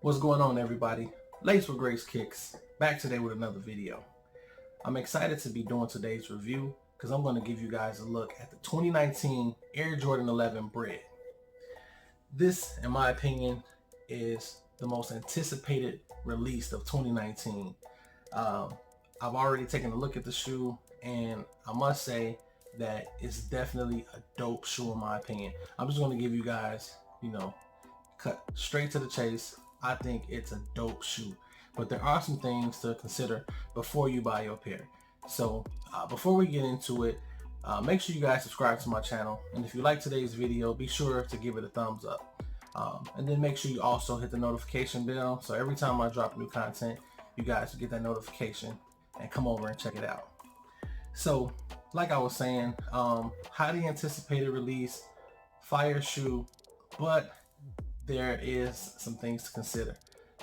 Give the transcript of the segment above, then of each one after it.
What's going on, everybody? Lace with Grace Kicks, back today with another video. I'm excited to be doing today's review because I'm going to give you guys a look at the 2019 Air Jordan 11 Bred. This, in my opinion, is the most anticipated release of 2019. I've already taken a look at the shoe, and I must say that it's definitely a dope shoe in my opinion. I'm just going to give you guys, cut straight to the chase. I think it's a dope shoe, but there are some things to consider before you buy your pair. So before we get into it, make sure you guys subscribe to my channel, and if you like today's video, be sure to give it a thumbs up, and then make sure you also hit the notification bell so every time I drop new content, you guys will get that notification and come over and check it out. So like I was saying, highly anticipated release, fire shoe, but there is some things to consider.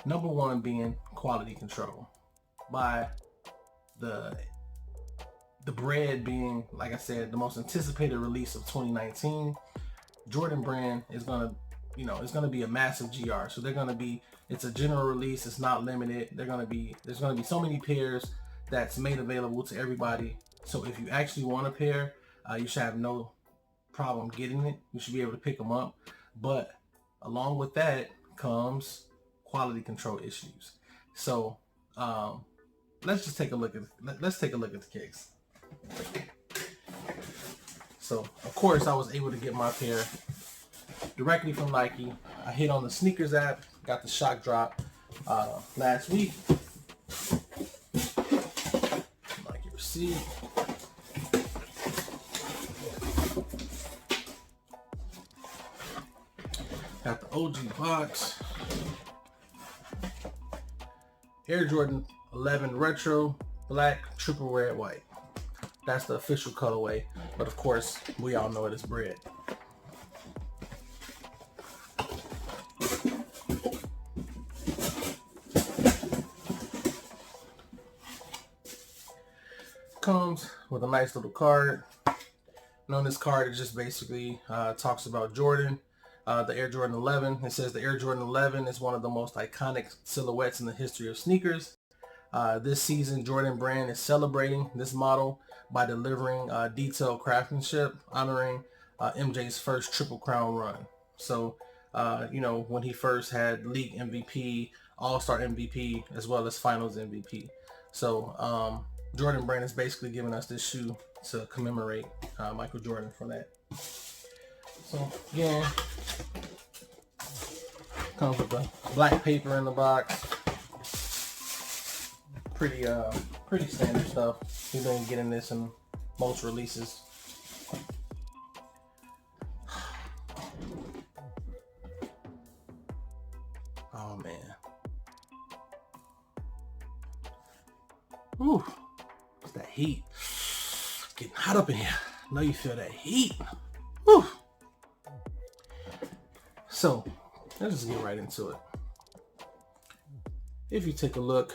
Number one being quality control. By the Bred being, like I said, the most anticipated release of 2019, Jordan brand is gonna, it's gonna be a massive GR. So it's a general release. It's not limited. There's gonna be so many pairs that's made available to everybody. So if you actually want a pair, you should have no problem getting it. You should be able to pick them up, but along with that comes quality control issues. So let's take a look at the kicks. So of course I was able to get my pair directly from Nike. I hit on the sneakers app, got the shock drop last week. Nike receipt. Got the OG box. Air Jordan 11 Retro, black, triple red, white. That's the official colorway, but of course, we all know it is Bred. Comes with a nice little card. And on this card, it just basically talks about Jordan. The Air Jordan 11. It says the Air Jordan 11 is one of the most iconic silhouettes in the history of sneakers. This season, Jordan brand is celebrating this model by delivering detailed craftsmanship, honoring MJ's first Triple Crown run. So, when he first had league MVP, All-Star MVP, as well as Finals MVP. So, Jordan brand is basically giving us this shoe to commemorate Michael Jordan for that. So again, comes with the black paper in the box. Pretty standard stuff. You've been getting this in most releases. Oh man. Whew. It's that heat. It's getting hot up in here. I know you feel that heat. Whew. So let's just get right into it. If you take a look,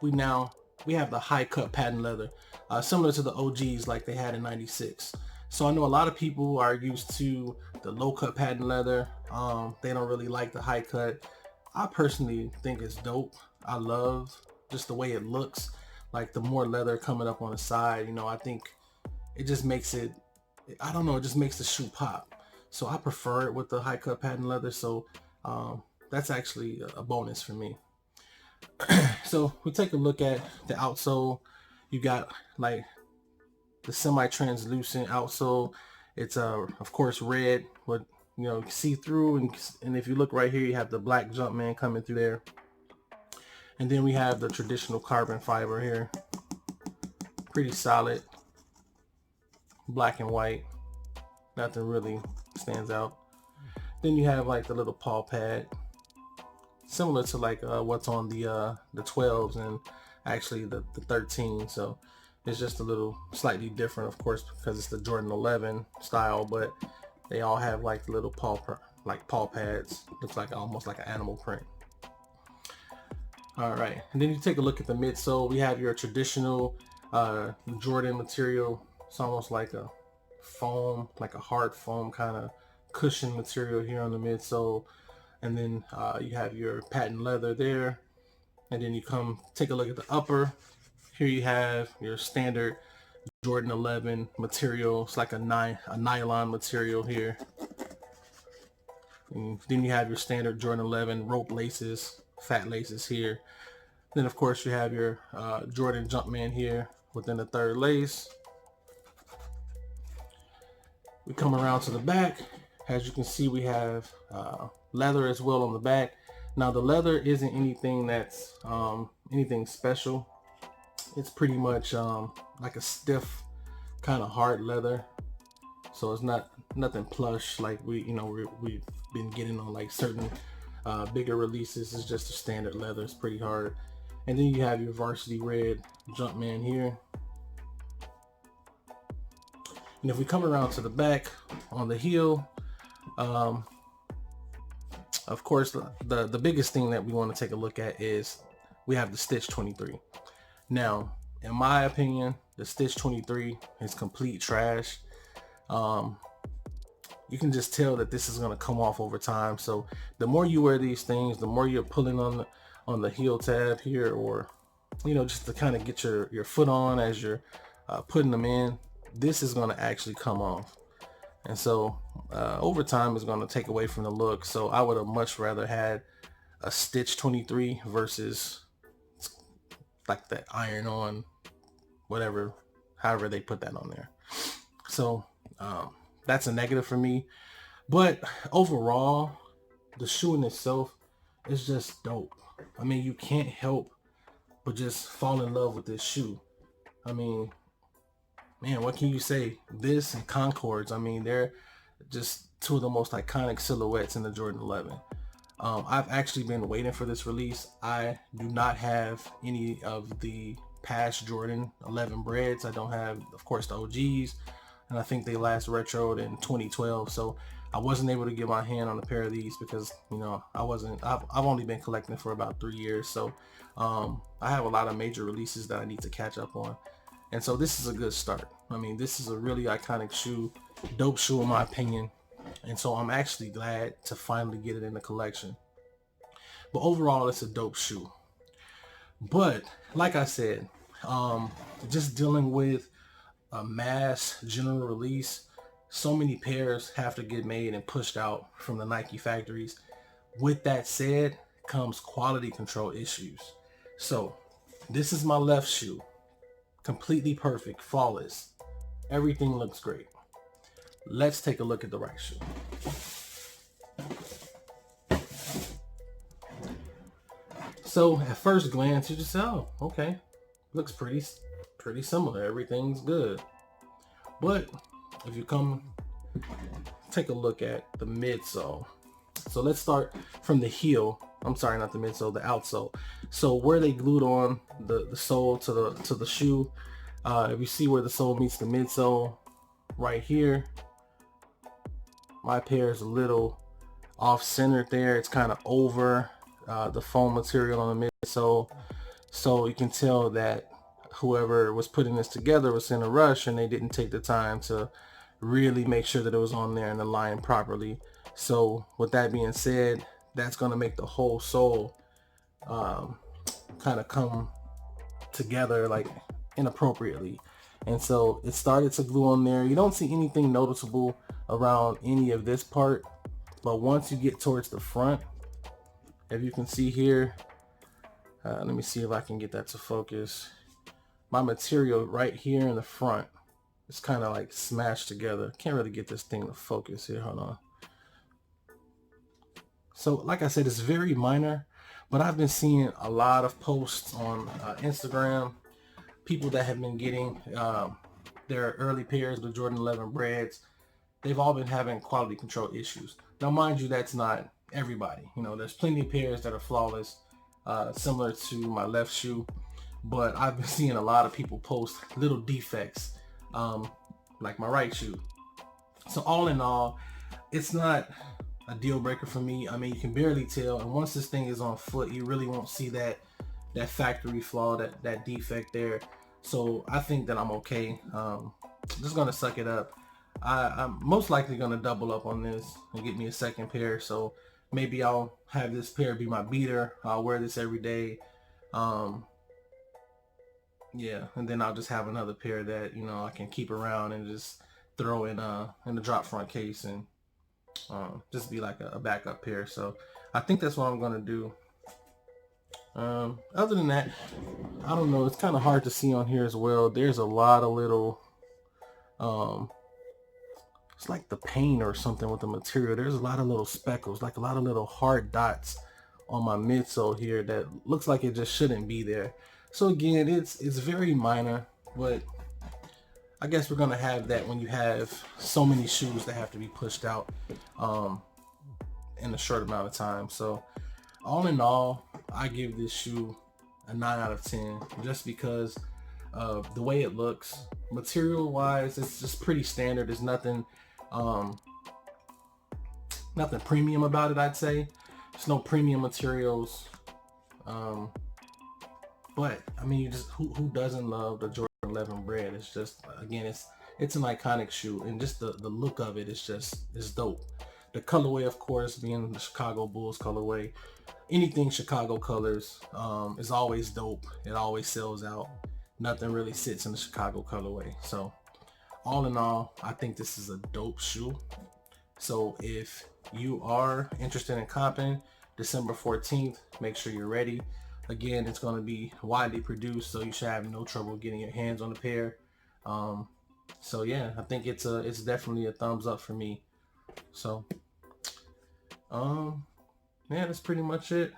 we have the high cut patent leather, similar to the OGs like they had in '96. So I know a lot of people are used to the low cut patent leather. They don't really like the high cut. I personally think it's dope. I love just the way it looks, like the more leather coming up on the side. I think it just makes it, I don't know, it just makes the shoe pop. So I prefer it with the high cut patent leather. So that's actually a bonus for me. So we take a look at the outsole. You got like the semi-translucent outsole. It's of course red, but see through, and if you look right here, you have the black Jumpman coming through there. And then we have the traditional carbon fiber here. Pretty solid. Black and white. Nothing really stands out. Then you have like the little paw pad, similar to like what's on the 12s and actually the 13. So it's just a little slightly different, of course, because it's the Jordan 11 style, but they all have like the little paw pads. Looks like almost like an animal print. All right, and then you take a look at the midsole. We have your traditional Jordan material. It's almost like a foam, like a hard foam kind of cushion material here on the midsole. and then you have your patent leather there, and then you come take a look at the upper. Here you have your standard Jordan 11 material. It's like a nylon material here. And then you have your standard Jordan 11 rope laces, fat laces here. Then of course you have your Jordan Jumpman here within the third lace. We come around to the back. As you can see, we have leather as well on the back. Now the leather isn't anything that's anything special. It's pretty much like a stiff kind of hard leather. So it's not nothing plush like we've been getting on like certain bigger releases. It's just a standard leather. It's pretty hard. And then you have your varsity red Jumpman here. And if we come around to the back on the heel, of course, the biggest thing that we want to take a look at is we have the Stitch 23. Now, in my opinion, the Stitch 23 is complete trash. You can just tell that this is going to come off over time. So the more you wear these things, the more you're pulling on the heel tab here, or just to kind of get your foot on as you're putting them in, this is going to actually come off. And so over time is going to take away from the look. So I would have much rather had a Stitch 23 versus like that iron on whatever, however they put that on there. So that's a negative for me. But overall, the shoe in itself is just dope. I mean, you can't help but just fall in love with this shoe. I mean, man, what can you say? This and Concords, I mean, they're just two of the most iconic silhouettes in the Jordan 11. I've actually been waiting for this release. I do not have any of the past Jordan 11 Breds. I don't have, of course, the OGs, and I think they last retroed in 2012. So I wasn't able to get my hand on a pair of these because, I've only been collecting for about 3 years. So I have a lot of major releases that I need to catch up on. And so this is a good start. I mean, this is a really iconic shoe, dope shoe in my opinion. And so I'm actually glad to finally get it in the collection. But overall, it's a dope shoe. But like I said, just dealing with a mass general release, so many pairs have to get made and pushed out from the Nike factories. With that said, comes quality control issues. So this is my left shoe. Completely perfect, flawless. Everything looks great. Let's take a look at the right shoe. So at first glance, you just say, oh, okay, looks pretty similar. Everything's good. But if you come take a look at the midsole. So let's start from the heel. I'm sorry, not the midsole, the outsole. So where they glued on the sole to the shoe, if you see where the sole meets the midsole, right here, my pair is a little off-centered there. It's kind of over the foam material on the midsole. So you can tell that whoever was putting this together was in a rush and they didn't take the time to really make sure that it was on there and aligned properly. So with that being said, that's going to make the whole sole kind of come together like inappropriately. And so it started to glue on there. You don't see anything noticeable around any of this part, but once you get towards the front, if you can see here, let me see if I can get that to focus. My material right here in the front is kind of like smashed together. Can't really get this thing to focus here. Hold on. So like I said, it's very minor, but I've been seeing a lot of posts on Instagram, people that have been getting their early pairs, the Jordan 11 Breds. They've all been having quality control issues. Now, mind you, that's not everybody. There's plenty of pairs that are flawless, similar to my left shoe, but I've been seeing a lot of people post little defects, like my right shoe. So all in all, it's not a deal breaker for me. I mean, you can barely tell, and once this thing is on foot, you really won't see that factory flaw, that defect there. So I think that I'm okay. Just gonna suck it up. I'm most likely gonna double up on this and get me a second pair. So maybe I'll have this pair be my beater. I'll wear this every day. Yeah, and then I'll just have another pair that, you know, I can keep around and just throw in the drop front case, and just be like a backup pair. So I think that's what I'm gonna do. Other than that, I don't know. It's kind of hard to see on here as well. There's a lot of little, um, it's like the paint or something with the material. There's a lot of little speckles, like a lot of little hard dots on my midsole here that looks like it just shouldn't be there. So again, it's very minor, but I guess we're gonna have that when you have so many shoes that have to be pushed out in a short amount of time. So all in all, I give this shoe a 9 out of 10 just because of the way it looks. Material wise, it's just pretty standard. There's nothing nothing premium about it, I'd say. There's no premium materials. But I mean, you just who doesn't love the Jordan 11 Bred? It's just, again, it's an iconic shoe, and just the look of it is just, it's dope. The colorway, of course, being the Chicago Bulls colorway, anything Chicago colors is always dope. It always sells out. Nothing really sits in the Chicago colorway. So all in all, I think this is a dope shoe. So if you are interested in copping December 14th, make sure you're ready. Again, it's going to be widely produced, so you should have no trouble getting your hands on the pair. So yeah, I think it's definitely a thumbs up for me. So yeah, that's pretty much it.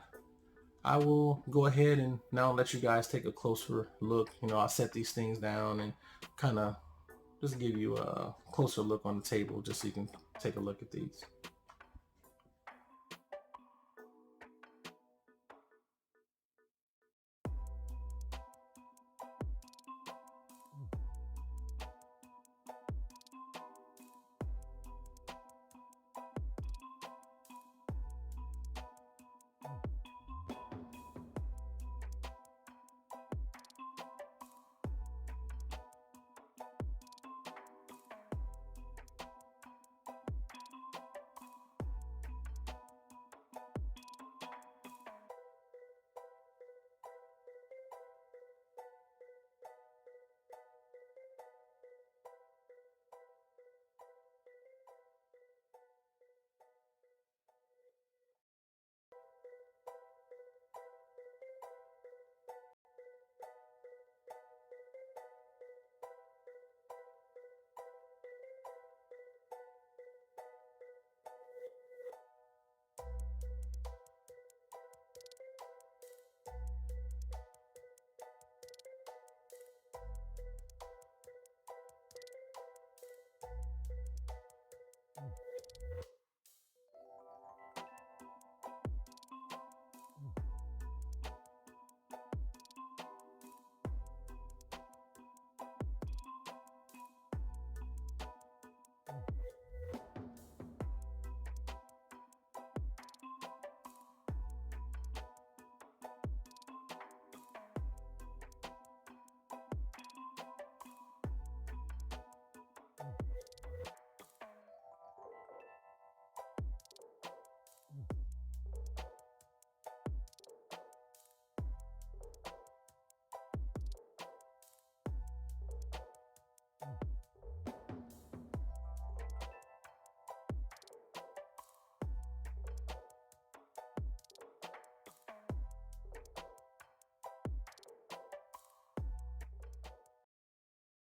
I will go ahead and now let you guys take a closer look. You know, I'll set these things down and kind of just give you a closer look on the table just so you can take a look at these.